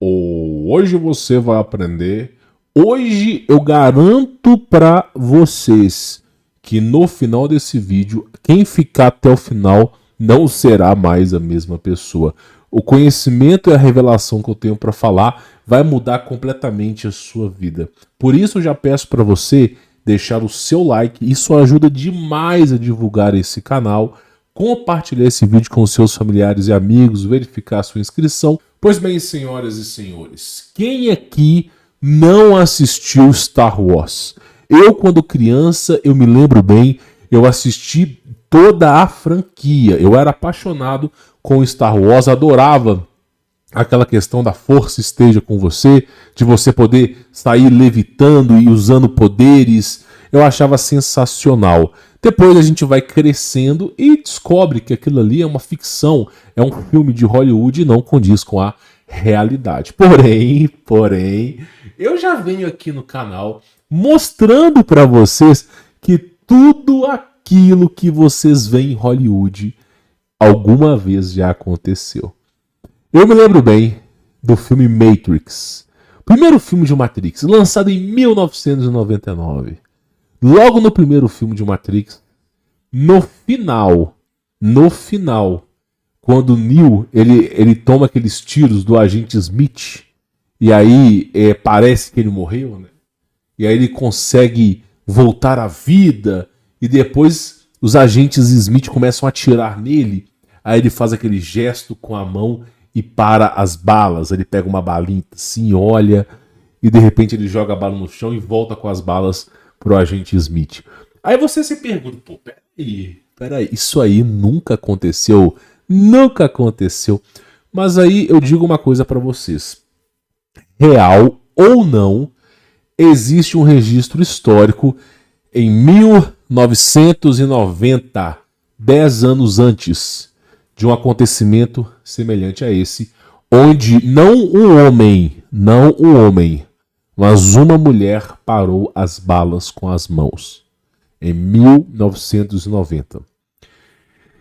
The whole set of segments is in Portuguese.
Hoje você vai aprender. Hoje eu garanto para vocês que no final desse vídeo, quem ficar até o final não será mais a mesma pessoa. O conhecimento e a revelação que eu tenho para falar vai mudar completamente a sua vida. Por isso eu já peço para você deixar o seu like, isso ajuda demais a divulgar esse canal, compartilhar esse vídeo com seus familiares e amigos, verificar a sua inscrição. Pois bem, senhoras e senhores, quem aqui não assistiu Star Wars? Eu, quando criança, eu me lembro bem, eu assisti toda a franquia. Eu era apaixonado com Star Wars, adorava aquela questão da força esteja com você, de você poder sair levitando e usando poderes. Eu achava sensacional. Depois a gente vai crescendo e descobre que aquilo ali é uma ficção, é um filme de Hollywood e não condiz com a realidade. Porém, eu já venho aqui no canal mostrando para vocês que tudo aquilo que vocês veem em Hollywood alguma vez já aconteceu. Eu me lembro bem do filme Matrix, primeiro filme de Matrix, lançado em 1999. Logo no primeiro filme de Matrix, no final, quando o Neo ele toma aqueles tiros do agente Smith, e aí parece que ele morreu, né? E aí ele consegue voltar à vida, e depois os agentes Smith começam a atirar nele, aí ele faz aquele gesto com a mão e para as balas, ele pega uma balinha assim, olha, e de repente ele joga a bala no chão e volta com as balas pro agente Smith. Aí você se pergunta, pô, peraí, isso aí nunca aconteceu? Nunca aconteceu. Mas aí eu digo uma coisa para vocês. Real ou não, existe um registro histórico em 1990, 10 anos antes de um acontecimento semelhante a esse, onde não um homem, mas uma mulher parou as balas com as mãos. Em 1990. O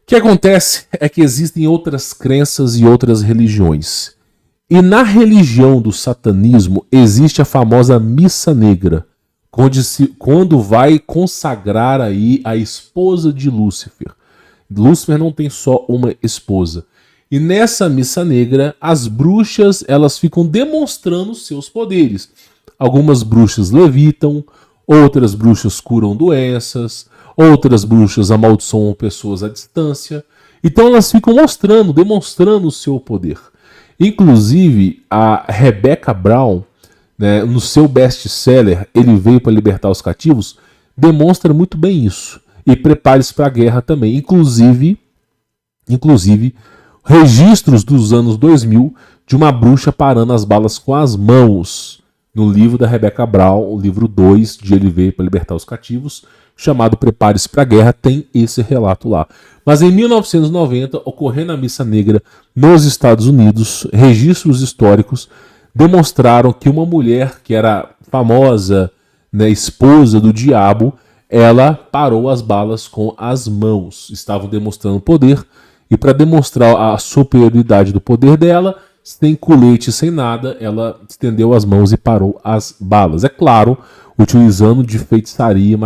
que acontece é que existem outras crenças e outras religiões. E na religião do satanismo existe a famosa missa negra, quando vai consagrar aí a esposa de Lúcifer. Lúcifer não tem só uma esposa. E nessa missa negra, as bruxas elas ficam demonstrando seus poderes. Algumas bruxas levitam, outras bruxas curam doenças, outras bruxas amaldiçoam pessoas à distância. Então elas ficam demonstrando o seu poder. Inclusive, a Rebecca Brown, né, no seu best-seller, Ele Veio para Libertar os Cativos, demonstra muito bem isso. E prepare-se para a guerra também. Inclusive, registros dos anos 2000 de uma bruxa parando as balas com as mãos. No livro da Rebecca Brown, o livro 2 de Ele Veio para Libertar os Cativos, chamado Prepare-se para a Guerra, tem esse relato lá. Mas em 1990, ocorrendo a Missa Negra nos Estados Unidos, registros históricos demonstraram que uma mulher que era famosa, né, esposa do diabo, ela parou as balas com as mãos. Estavam demonstrando poder, e para demonstrar a superioridade do poder dela, sem colete, sem nada, ela estendeu as mãos e parou as balas. É claro, utilizando de feitiçaria e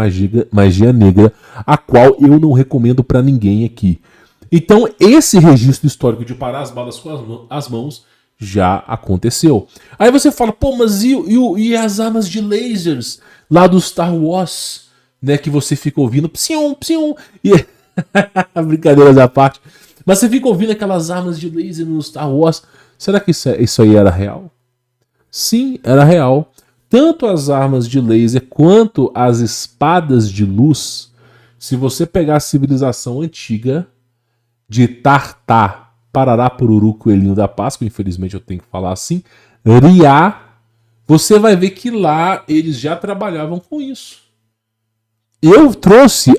magia negra, a qual eu não recomendo para ninguém aqui. Então, esse registro histórico de parar as balas com as mãos já aconteceu. Aí você fala, pô, mas e as armas de lasers lá do Star Wars, né, que você fica ouvindo, psium, psium, e brincadeiras à parte, mas você fica ouvindo aquelas armas de laser no Star Wars. Será que isso aí era real? Sim, era real. Tanto as armas de laser quanto as espadas de luz, se você pegar a civilização antiga de Tartá, Parará, Pururu, Coelhinho da Páscoa, infelizmente eu tenho que falar assim, Riá, você vai ver que lá eles já trabalhavam com isso. Eu trouxe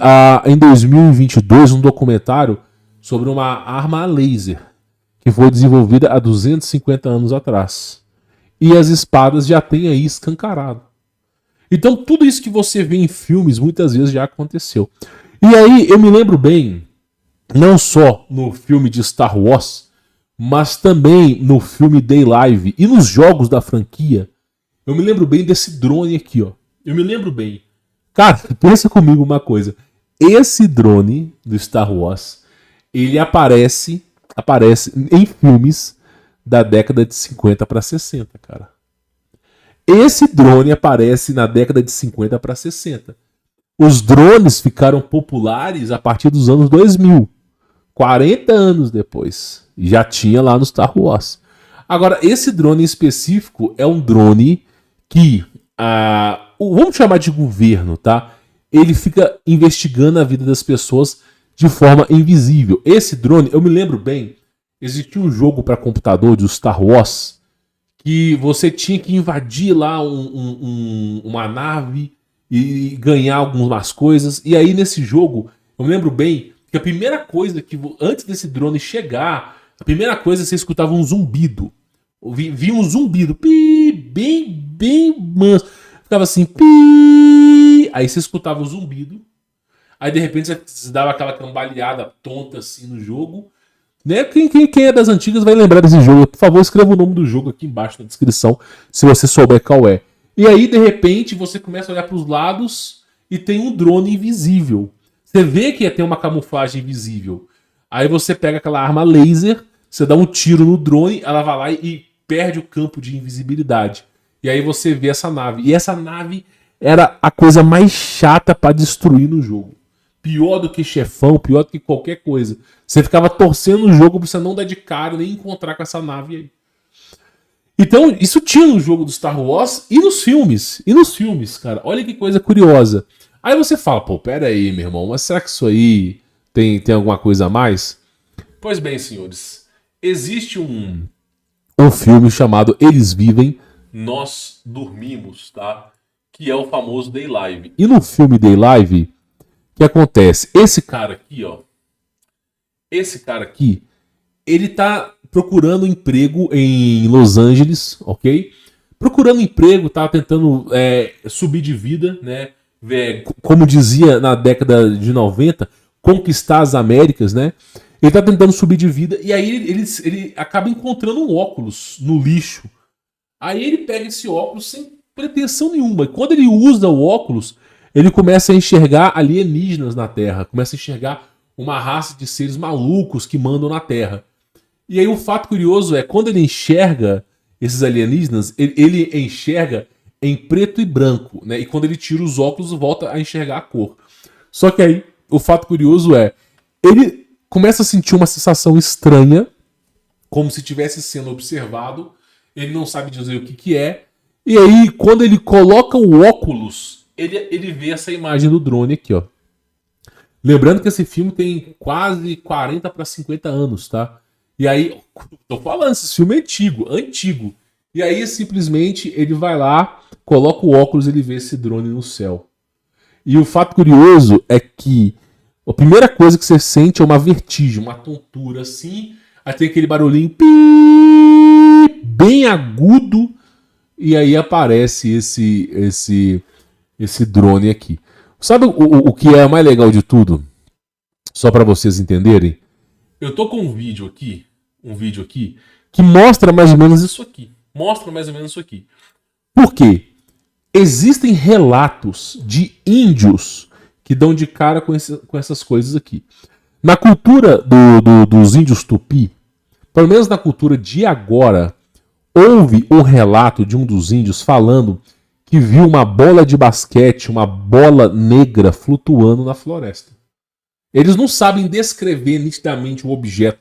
em 2022 um documentário sobre uma arma a laser que foi desenvolvida há 250 anos atrás. E as espadas já têm aí escancarado. Então tudo isso que você vê em filmes muitas vezes já aconteceu. E aí eu me lembro bem, não só no filme de Star Wars, mas também no filme Day Live e nos jogos da franquia. Eu me lembro bem desse drone aqui, ó. Eu me lembro bem. Cara, pensa comigo uma coisa. Esse drone do Star Wars, ele aparece em filmes da década de 50 para 60, cara. Esse drone aparece na década de 50 para 60. Os drones ficaram populares a partir dos anos 2000. 40 anos depois. Já tinha lá no Star Wars. Agora, esse drone em específico é um drone que, vamos chamar de governo, tá? Ele fica investigando a vida das pessoas de forma invisível. Esse drone, eu me lembro bem, existia um jogo para computador de Star Wars que você tinha que invadir lá uma nave e ganhar algumas coisas. E aí nesse jogo, eu me lembro bem que a primeira coisa que, antes desse drone chegar, a primeira coisa você escutava um zumbido. Via um zumbido, bem manso. Ficava assim, aí você escutava o zumbido. Aí de repente você dava aquela cambaleada tonta assim no jogo. Né? Quem é das antigas vai lembrar desse jogo. Por favor, escreva o nome do jogo aqui embaixo na descrição, se você souber qual é. E aí, de repente, você começa a olhar para os lados e tem um drone invisível. Você vê que tem uma camuflagem invisível. Aí você pega aquela arma laser, você dá um tiro no drone, ela vai lá e perde o campo de invisibilidade. E aí você vê essa nave. E essa nave era a coisa mais chata para destruir no jogo. Pior do que chefão, pior do que qualquer coisa. Você ficava torcendo o jogo pra você não dar de cara nem encontrar com essa nave aí. Então, isso tinha no jogo do Star Wars e nos filmes. E nos filmes, cara. Olha que coisa curiosa. Aí você fala, pô, pera aí, meu irmão, mas será que isso aí tem alguma coisa a mais? Pois bem, senhores. Existe um filme chamado Eles Vivem, Nós Dormimos, tá? Que é o famoso Day Live. E no filme Day Live, o que acontece? Esse cara aqui, ele tá procurando emprego em Los Angeles, ok? Procurando emprego, tá tentando subir de vida, né? Como dizia na década de 90, conquistar as Américas, né? Ele tá tentando subir de vida e aí ele acaba encontrando um óculos no lixo. Aí ele pega esse óculos sem pretensão nenhuma. E quando ele usa o óculos, ele começa a enxergar alienígenas na Terra. Começa a enxergar uma raça de seres malucos que mandam na Terra. E aí o fato curioso é, quando ele enxerga esses alienígenas, ele enxerga em preto e branco, né? E quando ele tira os óculos, volta a enxergar a cor. Só que aí, o fato curioso é, ele começa a sentir uma sensação estranha, como se estivesse sendo observado. Ele não sabe dizer o que é. E aí, quando ele coloca o óculos, ele vê essa imagem do drone aqui, ó. Lembrando que esse filme tem quase 40 para 50 anos, tá? E aí, tô falando, esse filme é antigo. E aí, simplesmente, ele vai lá, coloca o óculos e ele vê esse drone no céu. E o fato curioso é que a primeira coisa que você sente é uma vertigem, uma tontura assim, aí tem aquele barulhinho bem agudo, e aí aparece esse drone aqui. Sabe o que é mais legal de tudo? Só para vocês entenderem. Eu tô com um vídeo aqui que mostra mais ou menos isso aqui. Por quê? Existem relatos de índios que dão de cara com essas coisas aqui. Na cultura dos índios tupi, pelo menos na cultura de agora, houve um relato de um dos índios falando que viu uma bola de basquete, uma bola negra flutuando na floresta. Eles não sabem descrever nitidamente o objeto,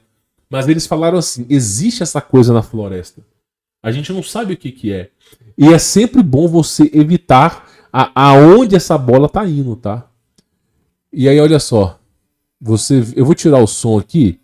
mas eles falaram assim, existe essa coisa na floresta. A gente não sabe o que é. E é sempre bom você evitar aonde essa bola tá indo, tá? E aí, olha só. Eu vou tirar o som aqui,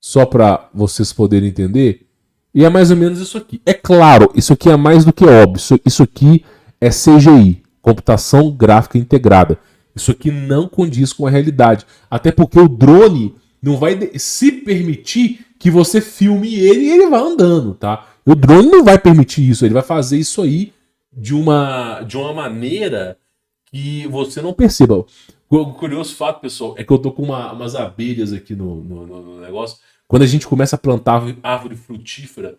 só para vocês poderem entender. E é mais ou menos isso aqui. É claro, isso aqui é mais do que óbvio. Isso aqui é CGI, computação gráfica integrada. Isso aqui não condiz com a realidade. Até porque o drone não vai se permitir que você filme ele e ele vai andando, tá? O drone não vai permitir isso. Ele vai fazer isso aí de uma maneira que você não perceba. O curioso fato, pessoal, é que eu tô com umas abelhas aqui no negócio. Quando a gente começa a plantar árvore frutífera,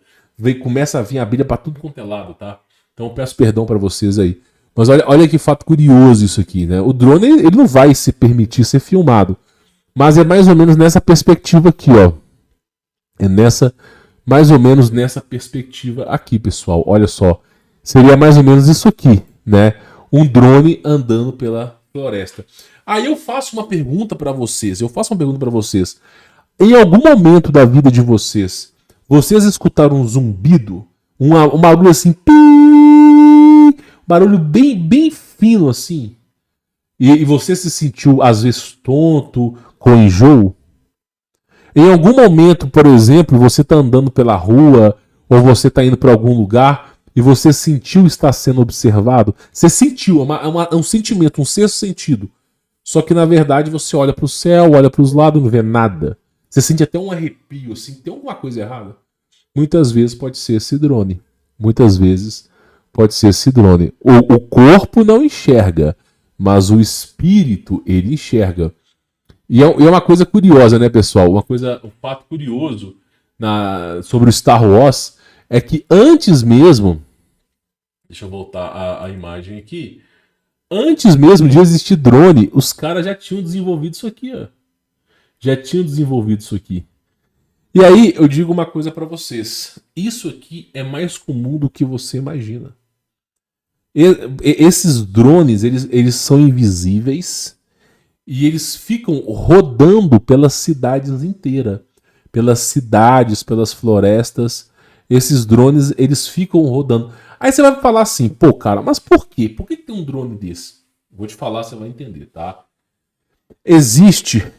começa a vir abelha para tudo quanto é lado, tá? Então eu peço perdão para vocês aí. Mas olha que fato curioso isso aqui, né? O drone ele não vai se permitir ser filmado. Mas é mais ou menos nessa perspectiva aqui, ó. É mais ou menos nessa perspectiva aqui, pessoal. Olha só. Seria mais ou menos isso aqui, né? Um drone andando pela floresta. Aí eu faço uma pergunta para vocês. Em algum momento da vida de vocês, vocês escutaram um zumbido? Um barulho assim, um barulho bem fino assim? E você se sentiu, às vezes, tonto, com enjoo? Em algum momento, por exemplo, você está andando pela rua ou você está indo para algum lugar e você sentiu estar sendo observado? Você sentiu, é um sentimento, um sexto sentido. Só que, na verdade, você olha para o céu, olha para os lados e não vê nada. Você sente até um arrepio, assim, tem alguma coisa errada? Muitas vezes pode ser esse drone. O corpo não enxerga, mas o espírito, ele enxerga. E é uma coisa curiosa, né, pessoal? Um fato curioso sobre o Star Wars é que antes mesmo... Deixa eu voltar a imagem aqui. Antes mesmo de existir drone, os caras já tinham desenvolvido isso aqui, ó. E aí, eu digo uma coisa pra vocês. Isso aqui é mais comum do que você imagina. Esses drones, eles são invisíveis e eles ficam rodando pelas cidades inteiras. Pelas cidades, pelas florestas. Esses drones, eles ficam rodando. Aí você vai falar assim, pô, cara, mas por quê? Por que tem um drone desse? Vou te falar, você vai entender, tá? Existe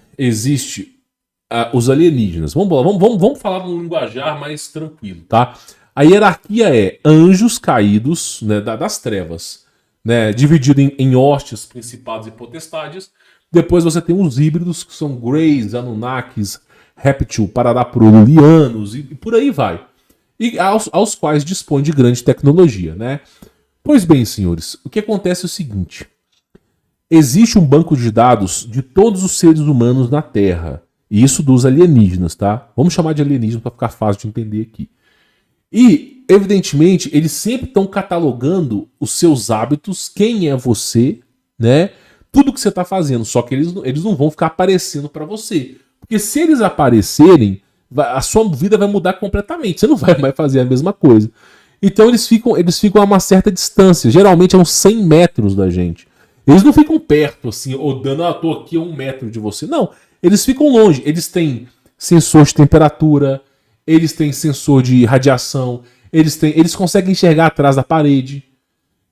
os alienígenas. Vamos falar num linguajar mais tranquilo, tá? A hierarquia é anjos caídos, né, das trevas, né, dividido em hostes, principados e potestades. Depois você tem os híbridos, que são Greys, Anunnakis, Réptil, Paradapurulianos e por aí vai. E aos quais dispõe de grande tecnologia, né? Pois bem, senhores, o que acontece é o seguinte. Existe um banco de dados de todos os seres humanos na Terra. E isso dos alienígenas, tá? Vamos chamar de alienígenas para ficar fácil de entender aqui. E, evidentemente, eles sempre estão catalogando os seus hábitos, quem é você, né? Tudo que você está fazendo. Só que eles não vão ficar aparecendo para você. Porque se eles aparecerem, a sua vida vai mudar completamente. Você não vai mais fazer a mesma coisa. Então eles ficam a uma certa distância. Geralmente é uns 100 metros da gente. Eles não ficam perto, assim, ou dando, tô aqui a 1 metro de você. Não, eles ficam longe. Eles têm sensor de temperatura, eles têm sensor de radiação, eles conseguem enxergar atrás da parede.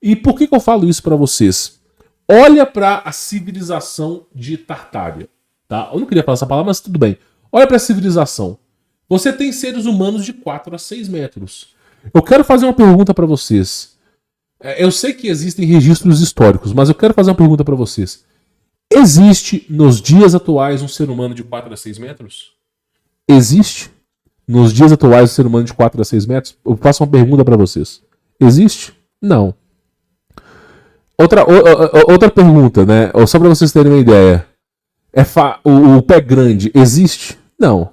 E por que eu falo isso para vocês? Olha para a civilização de Tartária. Tá? Eu não queria falar essa palavra, mas tudo bem. Olha para a civilização. Você tem seres humanos de 4 a 6 metros. Eu quero fazer uma pergunta para vocês. Eu sei que existem registros históricos, mas eu quero fazer uma pergunta para vocês. Existe, nos dias atuais, um ser humano de 4 a 6 metros? Existe, nos dias atuais, um ser humano de 4 a 6 metros? Eu faço uma pergunta para vocês. Existe? Não. Outra pergunta, né? Só para vocês terem uma ideia. O pé grande existe? Não.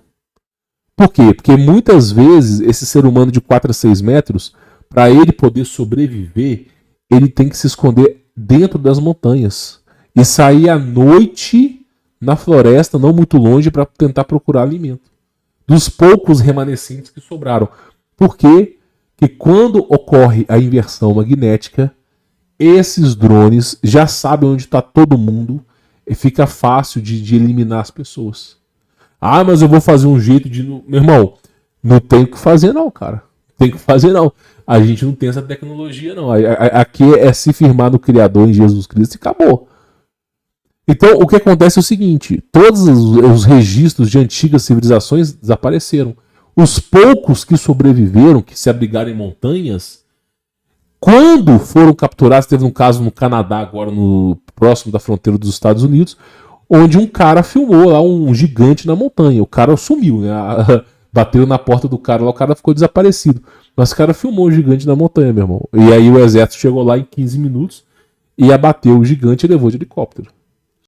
Por quê? Porque muitas vezes esse ser humano de 4 a 6 metros, para ele poder sobreviver, ele tem que se esconder dentro das montanhas e sair à noite na floresta, não muito longe, para tentar procurar alimento. Dos poucos remanescentes que sobraram. Por quê? Porque quando ocorre a inversão magnética, esses drones já sabem onde está todo mundo e fica fácil de eliminar as pessoas. Ah, mas eu vou fazer um jeito de... Meu irmão, não tem o que fazer não, cara. Tem que fazer não. A gente não tem essa tecnologia não. Aqui é se firmar no Criador, em Jesus Cristo, e acabou. Então, o que acontece é o seguinte. Todos os registros de antigas civilizações desapareceram. Os poucos que sobreviveram, que se abrigaram em montanhas, quando foram capturados, teve um caso no Canadá, agora próximo da fronteira dos Estados Unidos, onde um cara filmou lá um gigante na montanha. O cara sumiu, né? Bateu na porta do cara lá, o cara ficou desaparecido. Mas o cara filmou o gigante na montanha, meu irmão. E aí o exército chegou lá em 15 minutos e abateu o gigante e levou de helicóptero.